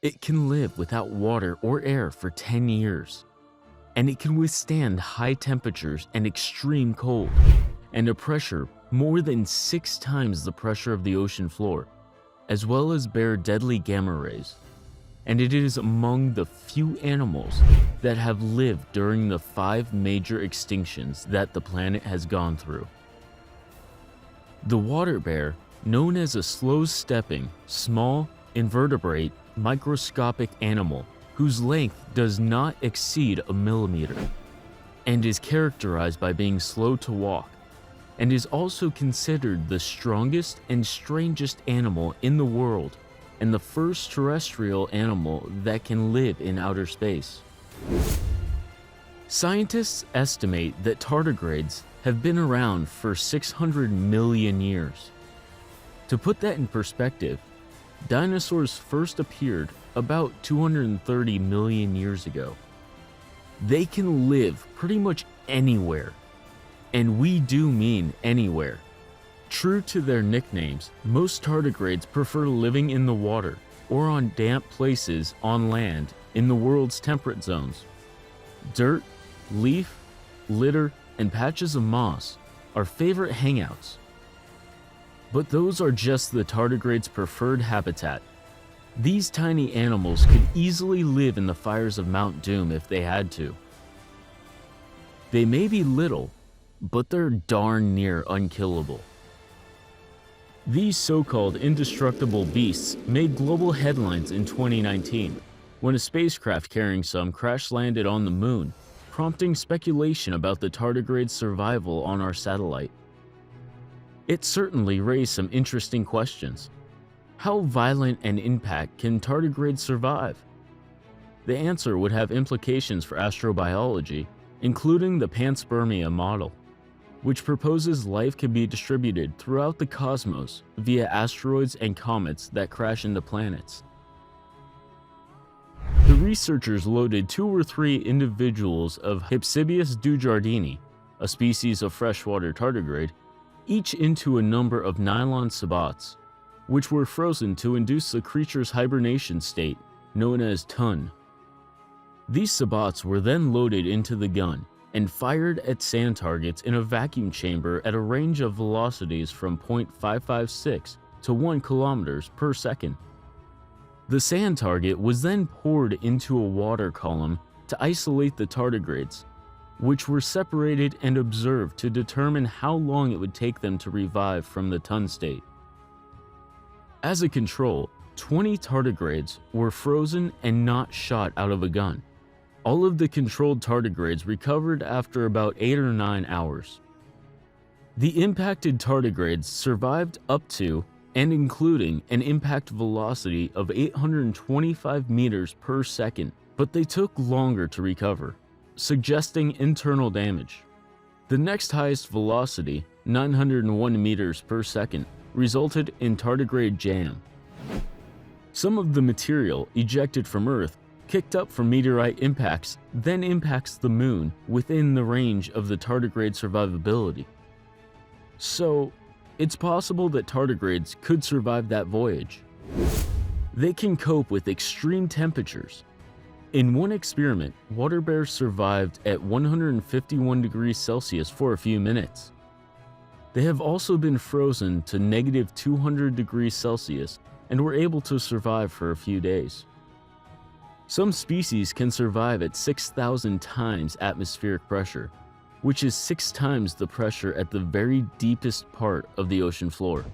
It can live without water or air for 10 years, and it can withstand high temperatures and extreme cold, and a pressure more than 6 times the pressure of the ocean floor, as well as bear deadly gamma rays. And it is among the few animals that have lived during the 5 major extinctions that the planet has gone through. The water bear, known as a slow-stepping, small, invertebrate, microscopic animal whose length does not exceed a millimeter, and is characterized by being slow to walk, and is also considered the strongest and strangest animal in the world, and the first terrestrial animal that can live in outer space. Scientists estimate that tardigrades have been around for 600 million years. To put that in perspective, dinosaurs first appeared about 230 million years ago. They can live pretty much anywhere, and we do mean anywhere. True to their nicknames, most tardigrades prefer living in the water or on damp places on land in the world's temperate zones. Dirt, leaf, litter, and patches of moss are favorite hangouts. But those are just the tardigrades' preferred habitat. These tiny animals could easily live in the fires of Mount Doom if they had to. They may be little, but they're darn near unkillable. These so-called indestructible beasts made global headlines in 2019 when a spacecraft carrying some crash-landed on the moon, prompting speculation about the tardigrade's survival on our satellite. It certainly raised some interesting questions. How violent an impact can tardigrades survive? The answer would have implications for astrobiology, including the panspermia model, which proposes life can be distributed throughout the cosmos via asteroids and comets that crash into planets. The researchers loaded 2 or 3 individuals of Hypsibius dujardini, a species of freshwater tardigrade, each into a number of nylon sabots, which were frozen to induce the creature's hibernation state, known as tun. These sabots were then loaded into the gun and fired at sand targets in a vacuum chamber at a range of velocities from 0.556 to 1 kilometers per second. The sand target was then poured into a water column to isolate the tardigrades, which were separated and observed to determine how long it would take them to revive from the tun state. As a control, 20 tardigrades were frozen and not shot out of a gun. All of the controlled tardigrades recovered after about 8 or 9 hours. The impacted tardigrades survived up to and including an impact velocity of 825 meters per second, but they took longer to recover, suggesting internal damage. The next highest velocity, 901 meters per second, resulted in tardigrade jam. Some of the material ejected from Earth kicked up from meteorite impacts then impacts the moon within the range of the tardigrade survivability. So, it's possible that tardigrades could survive that voyage. They can cope with extreme temperatures. In one experiment, water bears survived at 151 degrees Celsius for a few minutes. They have also been frozen to negative 200 degrees Celsius and were able to survive for a few days. Some species can survive at 6,000 times atmospheric pressure, which is 6 times the pressure at the very deepest part of the ocean floor.